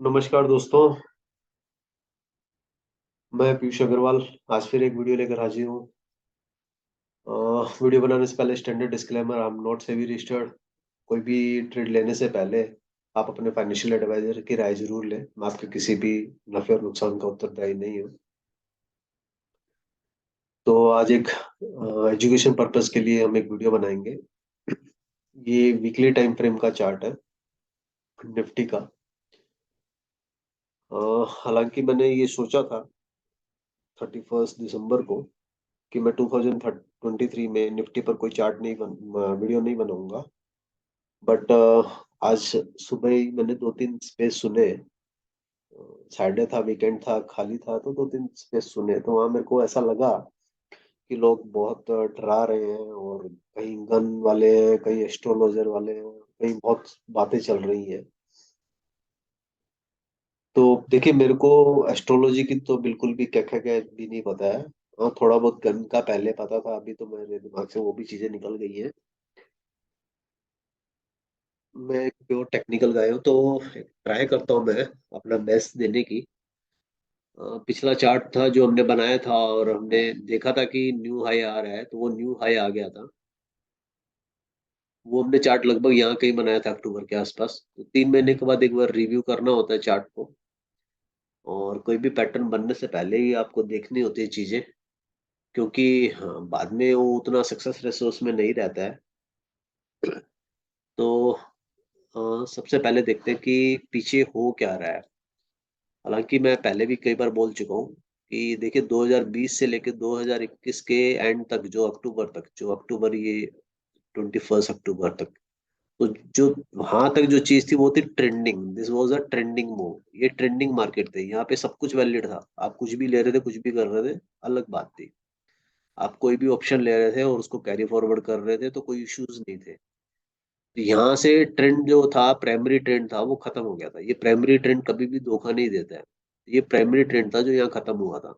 नमस्कार दोस्तों। मैं पीयूष अग्रवाल आज फिर एक वीडियो लेकर हाजिर हूँ। वीडियो बनाने से पहले standard disclaimer, I am not SEBI registered. कोई भी ट्रेड लेने से पहले आप अपने फाइनेंशियल एडवाइजर की राय जरूर लें। मैं आपके किसी भी नफे और नुकसान का उत्तरदायी नहीं हूँ। तो आज एक एजुकेशन पर्पस के लिए हम एक वीडियो बनाएंगे। ये वीकली टाइम फ्रेम का चार्ट है निफ्टी का। हालांकि मैंने ये सोचा था 31 दिसंबर को कि मैं 2023 में निफ्टी पर कोई चार्ट नहीं वीडियो नहीं बनाऊंगा। बट आज सुबह ही मैंने दो तीन स्पेस सुने। सैटरडे था, वीकेंड था, खाली था, तो दो तीन स्पेस सुने तो वहां मेरे को ऐसा लगा कि लोग बहुत डरा रहे हैं, और कहीं गन वाले हैं, कहीं एस्ट्रोलॉजर वाले हैं, कहीं बहुत बातें चल रही हैं। तो देखिए, मेरे को एस्ट्रोलॉजी की तो बिल्कुल भी क्या क्या भी नहीं पता है। हाँ, थोड़ा बहुत गन का पहले पता था, अभी तो मेरे दिमाग से वो भी चीजें निकल गई हैं। मैं एक प्योर टेक्निकल गाय हूँ, तो ट्राई करता हूँ मैं अपना बेस्ट देने की। पिछला चार्ट था जो हमने बनाया था, और हमने देखा था कि न्यू हाई आ रहा है, तो वो न्यू हाई आ गया था। वो हमने चार्ट लगभग यहाँ कहीं बनाया था अक्टूबर के आसपास। तो 3 महीने के बाद एक बार रिव्यू करना होता है चार्ट को, और कोई भी पैटर्न बनने से पहले ही आपको देखनी होती है चीजें। क्योंकि हाँ, बाद में वो उतना सक्सेस रेशो उसमें नहीं रहता है। तो सबसे पहले देखते हैं कि पीछे हो क्या रहा है। हालांकि मैं पहले भी कई बार बोल चुका हूँ कि देखिए, 2020 से लेकर 2021 के एंड तक, जो अक्टूबर ये 21 अक्टूबर तक, तो जो वहां तक जो चीज थी वो थी trending. This was a trending move. ये ट्रेंडिंग मार्केट थे, यहाँ पे सब कुछ वैलिड था। आप कुछ भी ले रहे थे, कुछ भी कर रहे थे, अलग बात थी। आप कोई भी ऑप्शन ले रहे थे और उसको कैरी फॉरवर्ड कर रहे थे, तो कोई इश्यूज नहीं थे। तो यहाँ से ट्रेंड जो था, प्राइमरी ट्रेंड था, वो खत्म हो गया था। ये प्राइमरी ट्रेंड कभी भी धोखा नहीं देता है। ये प्राइमरी ट्रेंड था जो यहाँ खत्म हुआ था।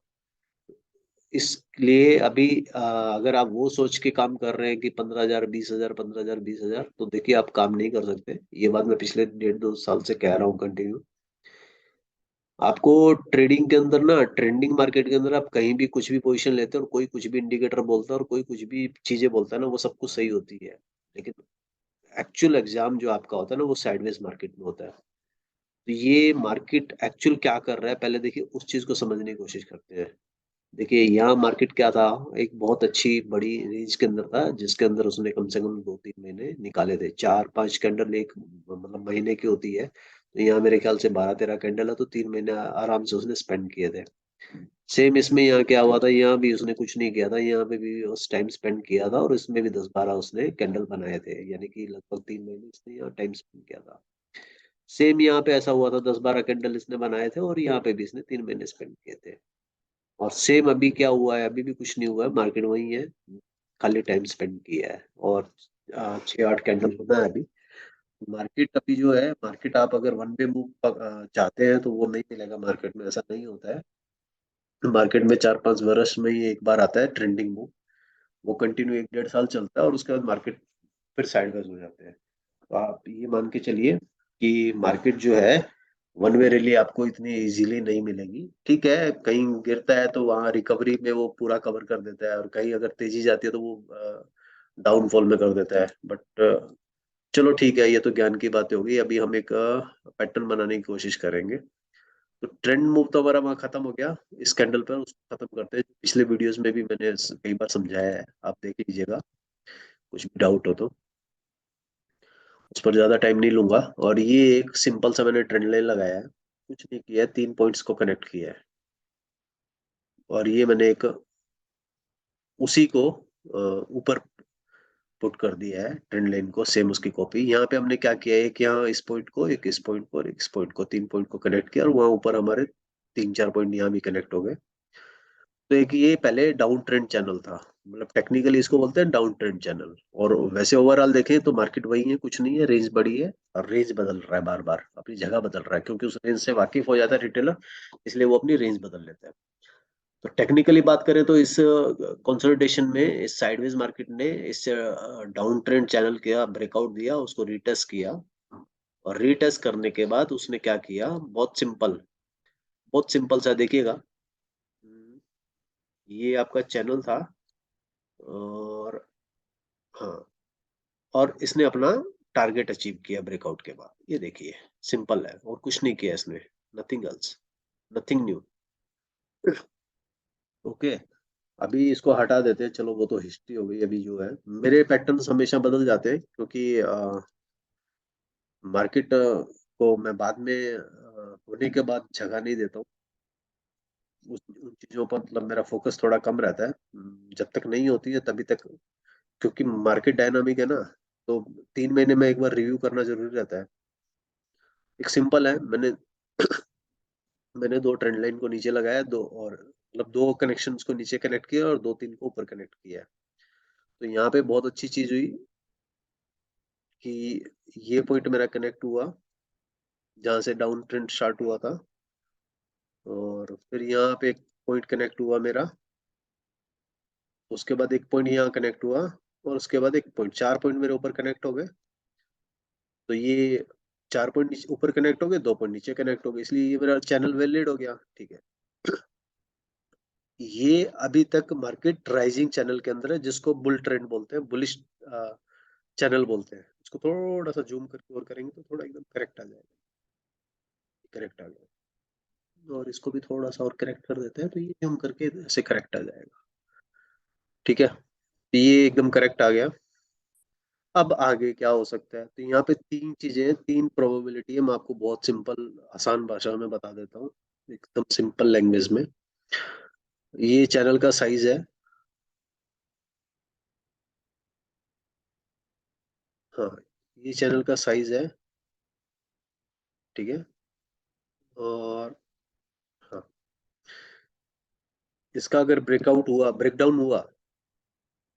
इसलिए अभी अगर आप वो सोच के काम कर रहे हैं कि 15,000 20,000, 15,000 20,000, तो देखिए आप काम नहीं कर सकते। ये बात मैं पिछले 1.5 2 साल से कह रहा हूँ कंटिन्यू। आपको ट्रेडिंग के अंदर ना, ट्रेंडिंग मार्केट के अंदर आप कहीं भी कुछ भी पोजीशन लेते हैं, और कोई कुछ भी इंडिकेटर बोलता है, और कोई कुछ भी चीजें बोलता है ना, वो सब कुछ सही होती है। लेकिन एक्चुअल एग्जाम जो आपका होता है ना, वो साइडवेज मार्केट में होता है। तो ये मार्केट एक्चुअल क्या कर रहा है, पहले देखिए उस चीज को समझने की कोशिश करते हैं। देखिए, यहाँ मार्केट क्या था, एक बहुत अच्छी बड़ी रेंज के अंदर था, जिसके अंदर उसने कम से कम 2 3 महीने निकाले थे। 4 5 कैंडल एक मतलब महीने की होती है, तो यहाँ मेरे ख्याल से 12 13 कैंडल है, तो 3 महीने आराम से उसने स्पेंड किए थे। सेम इसमें यहाँ क्या हुआ था, यहाँ भी उसने कुछ नहीं किया था, यहाँ पे भी उस टाइम स्पेंड किया था, और इसमें भी 10 12 उसने कैंडल बनाए थे, यानी कि लगभग 3 महीने इसने यहाँ टाइम स्पेंड किया था। सेम यहाँ पे ऐसा हुआ था, 10 12 कैंडल इसने बनाए थे, और यहाँ पे भी इसने 3 महीने स्पेंड किए थे। और सेम अभी क्या हुआ है, अभी भी कुछ नहीं हुआ है, मार्केट वही है, खाली टाइम स्पेंड किया है। और 6 8 कैंडल होना है अभी। मार्केट अभी जो है, मार्केट आप अगर वन वे मूव चाहते हैं, तो वो नहीं मिलेगा मार्केट में, ऐसा नहीं होता है। मार्केट में 4 5 वर्ष में ही एक बार आता है ट्रेंडिंग मूव। वो कंटिन्यू 1 1.5 साल चलता है, और उसके बाद मार्केट फिर साइडवेज हो जाते हैं। तो आप ये मान के चलिए कि मार्केट जो है, वन वे रैली आपको इतनी इजीली नहीं मिलेगी। ठीक है, कहीं गिरता है तो वहां रिकवरी में वो पूरा कवर कर देता है, और कहीं अगर तेजी जाती है तो वो डाउनफॉल में कर देता है। बट चलो ठीक है, ये तो ज्ञान की बात होगी। अभी हम एक पैटर्न बनाने की कोशिश करेंगे। तो ट्रेंड मूव तो हमारा वहाँ खत्म हो गया। इस कैंडल पर उसको खत्म करते हैं। पिछले वीडियोस में भी मैंने कई बार समझाया है, आप देख लीजिएगा, कुछ भी डाउट हो तो। उस पर ज्यादा टाइम नहीं लूंगा। और ये एक सिंपल सा मैंने ट्रेंड लाइन लगाया है, कुछ नहीं किया है, 3 पॉइंट्स को कनेक्ट किया है। और ये मैंने एक उसी को ऊपर पुट कर दिया है, ट्रेंड लाइन को, सेम उसकी कॉपी। यहाँ पे हमने क्या किया है, एक यहाँ इस पॉइंट को, एक इस पॉइंट को, और एक इस पॉइंट को, 3 पॉइंट को कनेक्ट किया, और वहां ऊपर हमारे 3 4 पॉइंट यहाँ भी कनेक्ट हो गए। तो एक ये पहले डाउन ट्रेंड चैनल था, मतलब टेक्निकली इसको बोलते हैं डाउन ट्रेंड चैनल। और वैसे ओवरऑल देखें तो मार्केट वही है, कुछ नहीं है, रेंज बड़ी है, और रेंज बदल रहा है, बार बार अपनी जगह बदल रहा है, क्योंकि उस रेंज से वाकिफ हो जाता है रिटेलर, इसलिए वो अपनी रेंज बदल लेता है। तो टेक्निकली बात करें तो इस कंसोलिडेशन में, इस साइडवेज मार्केट ने इस डाउन ट्रेंड चैनल का ब्रेकआउट दिया, उसको रिटेस्ट किया, और रीटेस्ट करने के बाद उसने क्या किया, बहुत सिंपल सा देखिएगा। ये आपका चैनल था, और हाँ, और इसने अपना टारगेट अचीव किया ब्रेकआउट के बाद। ये देखिए, सिंपल है और कुछ नहीं किया इसने, nothing else, nothing new. Okay, अभी इसको हटा देते हैं, चलो वो तो हिस्ट्री हो गई। अभी जो है, मेरे पैटर्न्स हमेशा बदल जाते हैं, क्योंकि मार्केट को मैं बाद में होने के बाद जगह नहीं देता हूँ। उन चीजों पर मतलब मेरा फोकस थोड़ा कम रहता है। जब तक नहीं होती है तभी तक, क्योंकि मार्केट डायनामिक है ना, तो 3 महीने में एक बार रिव्यू करना जरूरी रहता है। एक सिंपल है, मैंने मैंने 2 ट्रेंड लाइन को नीचे लगाया, दो और मतलब 2 कनेक्शंस को नीचे कनेक्ट किया और 2-3 को ऊपर कनेक्ट किया। तो यहाँ पे बहुत अच्छी चीज हुई कि ये पॉइंट मेरा कनेक्ट हुआ जहां से डाउन ट्रेंड स्टार्ट हुआ था, और फिर यहाँ पे एक पॉइंट कनेक्ट हुआ मेरा, उसके बाद एक पॉइंट यहाँ कनेक्ट हुआ, और उसके बाद एक पॉइंट, 4 पॉइंट मेरे ऊपर कनेक्ट हो गए। तो ये 4 पॉइंट ऊपर कनेक्ट हो गए, 2 पॉइंट नीचे कनेक्ट हो गए, इसलिए ये मेरा चैनल वैलिड हो गया। ठीक है, ये अभी तक मार्केट राइजिंग चैनल के अंदर है, जिसको बुल ट्रेंड बोलते हैं, बुलिश चैनल बोलते हैं। इसको थोड़ा सा जूम करके और करेंगे तो थोड़ा एकदम करेक्ट आ जाएगा, करेक्ट आ गया। और इसको भी थोड़ा सा और करेक्ट कर देते हैं, तो ये जूम करके ऐसे करेक्ट आ जाएगा। ठीक है, तो ये एकदम करेक्ट आ गया। अब आगे क्या हो सकता है, तो यहाँ पे 3 चीजें, 3 प्रोबेबिलिटी है। मैं आपको बहुत सिंपल आसान भाषा में बता देता हूँ, एकदम सिंपल लैंग्वेज में। ये चैनल का साइज है, हाँ, ये चैनल का साइज है। ठीक है, और हाँ, इसका अगर ब्रेकआउट हुआ, ब्रेकडाउन हुआ,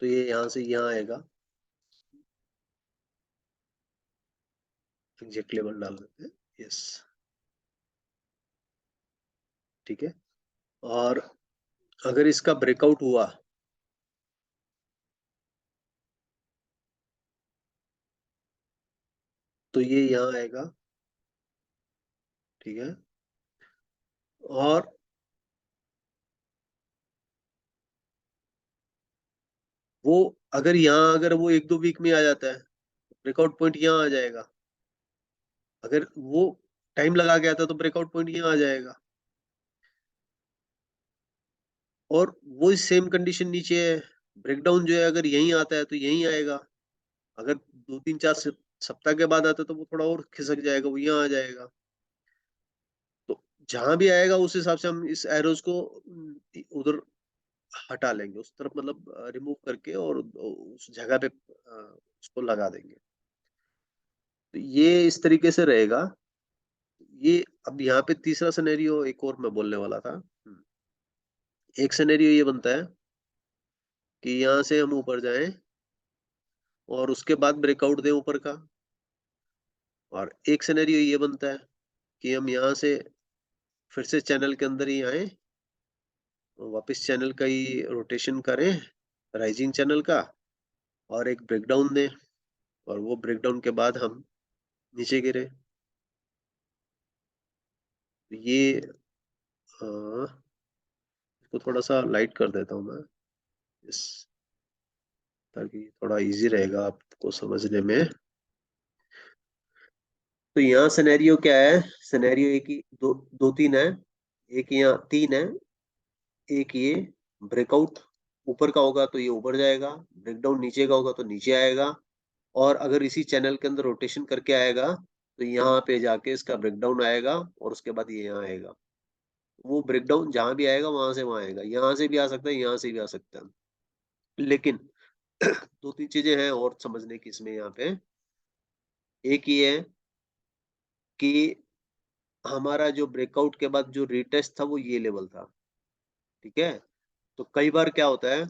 तो ये यहाँ से यहाँ आएगा। एग्जैक्ट लेवल डाल देते हैं, यस। ठीक है, और अगर इसका ब्रेकआउट हुआ, तो ये यहाँ आएगा। ठीक है, और वो अगर यहाँ, अगर वो 1-2 वीक में आ जाता है, ब्रेकआउट पॉइंट यहाँ आ जाएगा। अगर वो टाइम लगा गया था, तो ब्रेकआउट पॉइंट यहाँ आ जाएगा। और वो सेम कंडीशन नीचे है, ब्रेकडाउन जो है अगर यहीं आता है तो यहीं आएगा। अगर 2-3-4 सप्ताह के बाद आता है, तो वो थोड़ा और खिसक जाएगा, वो यहाँ आ जाएगा। तो जहां भी आएगा उस हिसाब से हम इस एरोज को उधर हटा लेंगे, उस तरफ मतलब रिमूव करके, और उस जगह पे उसको लगा देंगे। तो ये इस तरीके से रहेगा। ये अब यहाँ पे तीसरा सिनेरियो एक और मैं बोलने वाला था। एक सिनेरियो ये बनता है कि यहाँ से हम ऊपर जाएं, और उसके बाद ब्रेकआउट दें ऊपर का। और एक सिनेरियो ये बनता है कि हम यहाँ से फिर से चैनल के अंदर ही आए, वापस चैनल का ही रोटेशन करें, राइजिंग चैनल का, और एक ब्रेकडाउन दें, और वो ब्रेकडाउन के बाद हम नीचे गिरे। तो ये इसको थोड़ा सा लाइट कर देता हूँ मैं, इस, ताकि थोड़ा इजी रहेगा आपको समझने में। तो यहाँ सिनेरियो क्या है, सिनेरियो एक ही, दो दो तीन है। एक यहाँ 3 है। एक ये ब्रेकआउट ऊपर का होगा तो ये ऊपर जाएगा, ब्रेकडाउन नीचे का होगा तो नीचे आएगा, और अगर इसी चैनल के अंदर रोटेशन करके आएगा, तो यहाँ पे जाके इसका ब्रेकडाउन आएगा, और उसके बाद ये यहाँ आएगा। वो ब्रेकडाउन जहां भी आएगा वहां से वहां आएगा, यहाँ से भी आ सकता है, यहाँ से भी आ सकता है। लेकिन 2-3 चीजें हैं और समझने की इसमें यहाँ पे। एक ये है कि हमारा जो ब्रेकआउट के बाद जो रीटेस्ट था, वो ये लेवल था। ठीक है, तो कई बार क्या होता है,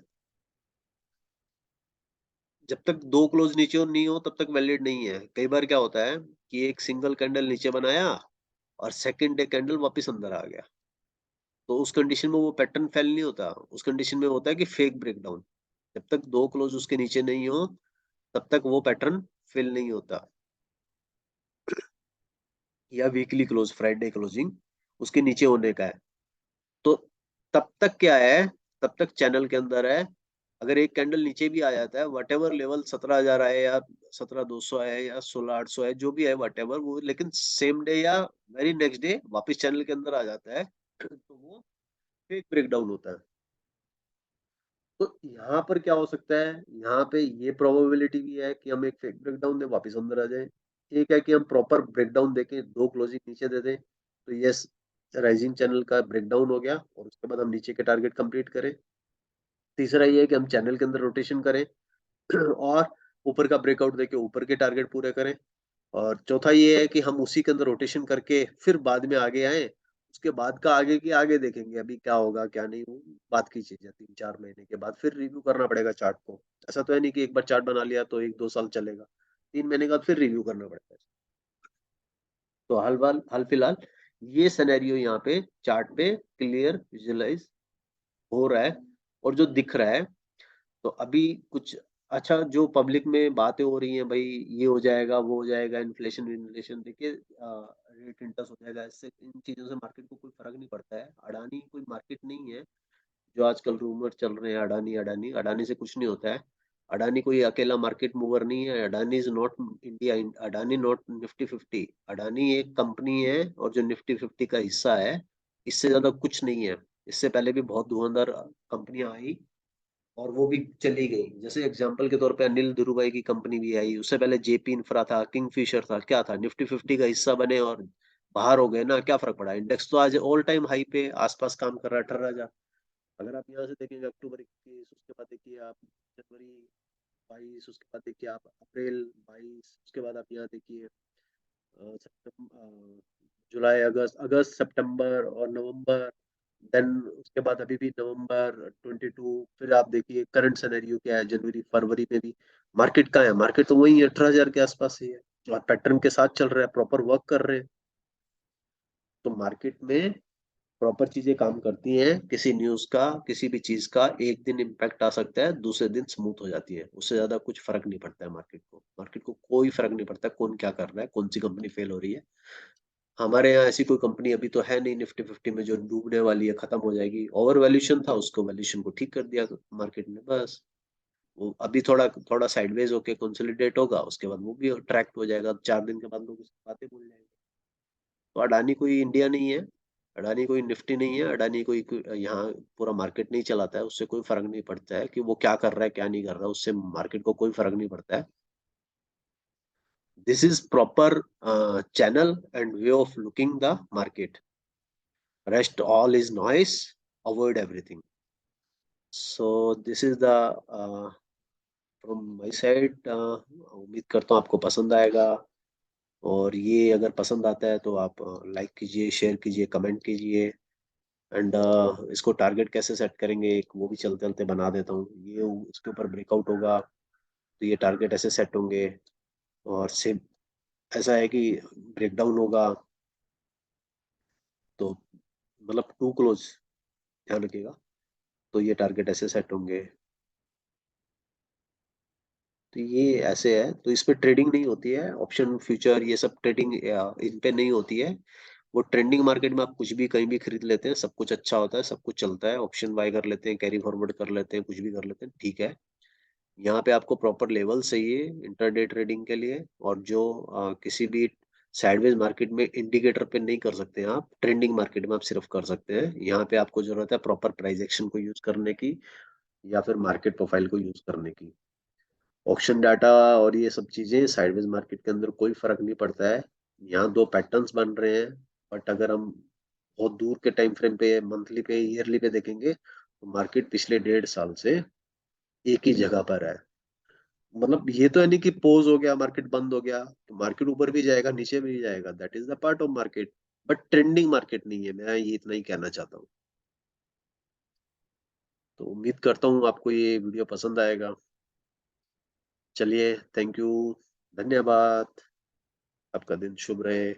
जब तक 2 क्लोज नीचे और नहीं हो तब तक वैलिड नहीं है। कई बार क्या होता है कि एक सिंगल कैंडल नीचे बनाया, और सेकंड डे कैंडल वापस अंदर आ गया, तो उस कंडीशन में वो पैटर्न फेल नहीं होता, उस कंडीशन में होता है कि फेक ब्रेकडाउन। जब तक 2 क्लोज उसके नीचे नहीं हो, तब तक वो पैटर्न फिल नहीं होता। या वीकली क्लोज, फ्राइडे क्लोजिंग उसके नीचे होने का है। तो तब तक क्या है, तब तक चैनल के अंदर है। अगर एक कैंडल नीचे भी आ जाता है, वट एवर लेवल 17,000 आए या 17,200 आए या 16,800 आए, जो भी है वट एवर वो, लेकिन सेम डे या वेरी नेक्स्ट डे वापस चैनल के अंदर आ जाता है तो वो फेक ब्रेकडाउन होता है। तो यहाँ पर क्या हो सकता है, यहाँ पे ये प्रोबेबिलिटी भी है कि हम एक फेक ब्रेकडाउन दे वापस अंदर आ जाए। एक है कि हम प्रॉपर ब्रेकडाउन देके दो क्लोजिंग नीचे दे दें, तो यस, राइजिंग चैनल का ब्रेकडाउन हो गया और उसके बाद हम नीचे के टारगेट कंप्लीट करें। तीसरा ये है कि हम चैनल के अंदर रोटेशन करें और ऊपर का ब्रेकआउट देके ऊपर के टारगेट पूरे करें। और चौथा ये है कि हम उसी के अंदर रोटेशन करके फिर बाद में आगे आए। उसके बाद का आगे की आगे देखेंगे, अभी क्या होगा क्या नहीं, वो बात की चीज है। 3-4 महीने के बाद फिर रिव्यू करना पड़ेगा चार्ट को। ऐसा तो है नहीं कि एक बार चार्ट बना लिया तो 1-2 साल चलेगा। 3 महीने के बाद फिर रिव्यू करना पड़ेगा। तो हाल फिलहाल ये सिनेरियो यहाँ पे चार्ट पे क्लियर विजुअलाइज हो रहा है और जो दिख रहा है। तो अभी कुछ अच्छा जो पब्लिक में बातें हो रही हैं भाई, ये हो जाएगा वो हो जाएगा, इन्फ्लेशन इन्फ्लेशन देखिए, रेट इंटरेस्ट हो जाएगा, इससे इन चीजों से मार्केट को कोई फर्क नहीं पड़ता है। अडानी कोई मार्केट नहीं है। जो आजकल रूमर चल रहे हैं अडानी अडानी अडानी से कुछ नहीं होता है। अडानी कोई अकेला मार्केट मूवर नहीं है। Adani is not India, Adani not Nifty 50। Adani एक कंपनी है और जो निफ्टी 50 का हिस्सा है, इससे ज्यादा कुछ नहीं है। इससे पहले भी बहुत धुआंधार कंपनियां आई और वो भी चली गई। जैसे एग्जांपल के तौर पे अनिल धीरूभाई की कंपनी भी आई, उससे पहले जेपी इंफ्रा था, किंगफिशर था, क्या था, निफ्टी 50 का हिस्सा बने और बाहर हो गए ना, क्या फर्क पड़ा। इंडेक्स तो आज ऑल टाइम हाई पे आसपास काम कर रहा है, 18,000। अगर आप यहाँ से देखेंगे अक्टूबर 21, उसके बाद देखिए आप जनवरी 22, उसके बाद देखिए आप अप्रैल 22, उसके बाद आप यहाँ देखिए जुलाई अगस्त, अगस्त सितंबर और नवंबर, देन उसके बाद अभी भी नवंबर 22। फिर आप देखिए करंट सिनेरियो क्या है, जनवरी फरवरी में भी मार्केट का है, मार्केट तो वही 18,000 के आसपास ही है और पैटर्न के साथ चल रहा है, प्रॉपर वर्क कर रहे हैं। तो मार्केट में प्रॉपर चीजें काम करती हैं। किसी न्यूज का, किसी भी चीज का एक दिन इम्पैक्ट आ सकता है, दूसरे दिन स्मूथ हो जाती है, उससे ज्यादा कुछ फर्क नहीं पड़ता है मार्केट को। मार्केट को कोई फर्क नहीं पड़ता कौन क्या कर रहा है, कौन सी कंपनी फेल हो रही है। हमारे यहाँ ऐसी कोई कंपनी अभी तो है नहीं निफ्टी 50 में जो डूबने वाली है, खत्म हो जाएगी। ओवर वैल्यूएशन था, उसको वैल्यूएशन को ठीक कर दिया मार्केट ने, बस। वो अभी थोड़ा थोड़ा साइडवेज होके कंसोलिडेट होगा, उसके बाद वो भी ट्रैक हो जाएगा, 4 दिन के बाद लोग उसकी बातें भूल जाएंगे। तो अडानी कोई इंडिया नहीं है, अडानी कोई निफ्टी नहीं है, अडानी कोई यहाँ पूरा मार्केट नहीं चलाता है। उससे कोई फर्क नहीं पड़ता है कि वो क्या कर रहा है क्या नहीं कर रहा है, उससे मार्केट को कोई फर्क नहीं पड़ता है। This is proper channel and way of looking the market. Rest all is noise, avoid everything. So this is the from my side. उम्मीद करता हूँ आपको पसंद आएगा। और ये अगर पसंद आता है तो आप लाइक कीजिए, शेयर कीजिए, कमेंट कीजिए। एंड इसको टारगेट कैसे सेट करेंगे, एक वो भी चलते चलते बना देता हूँ। ये इसके ऊपर ब्रेकआउट होगा तो ये टारगेट ऐसे सेट होंगे। और सेम ऐसा है कि ब्रेकडाउन होगा तो मतलब टू क्लोज, ध्यान रखिएगा, तो ये टारगेट ऐसे सेट होंगे। तो ये ऐसे है, तो इस पे ट्रेडिंग नहीं होती है, ऑप्शन फ्यूचर ये सब ट्रेडिंग इन पे नहीं होती है। वो ट्रेंडिंग मार्केट में आप कुछ भी कहीं भी खरीद लेते हैं, सब कुछ अच्छा होता है, सब कुछ चलता है, ऑप्शन बाय कर लेते हैं, कैरी फॉरवर्ड कर लेते हैं, कुछ भी कर लेते हैं, ठीक है। यहाँ पे आपको प्रॉपर लेवल चाहिए इंटरडे ट्रेडिंग के लिए, और जो किसी भी साइडवेज मार्केट में इंडिकेटर पे नहीं कर सकते हैं आप, ट्रेंडिंग मार्केट में आप सिर्फ कर सकते हैं। यहाँ पे आपको जरूरत है प्रॉपर प्राइस एक्शन को यूज करने की या फिर मार्केट प्रोफाइल को यूज करने की। ऑक्शन डाटा और ये सब चीजें साइडवेज मार्केट के अंदर कोई फर्क नहीं पड़ता है। यहाँ दो पैटर्न्स बन रहे हैं, बट अगर हम बहुत दूर के टाइम फ्रेम पे, मंथली पे, ईयरली पे देखेंगे तो मार्केट पिछले 1.5 साल से एक ही जगह पर है। मतलब ये तो है नहीं कि पोज हो गया मार्केट बंद हो गया, तो मार्केट ऊपर भी जाएगा नीचे भी जाएगा, that is the part of market. But trending market नहीं है, मैं ये इतना ही कहना चाहता हूँ। तो उम्मीद करता हूँ आपको ये वीडियो पसंद आएगा। चलिए, थैंक यू, धन्यवाद। आपका दिन शुभ रहे।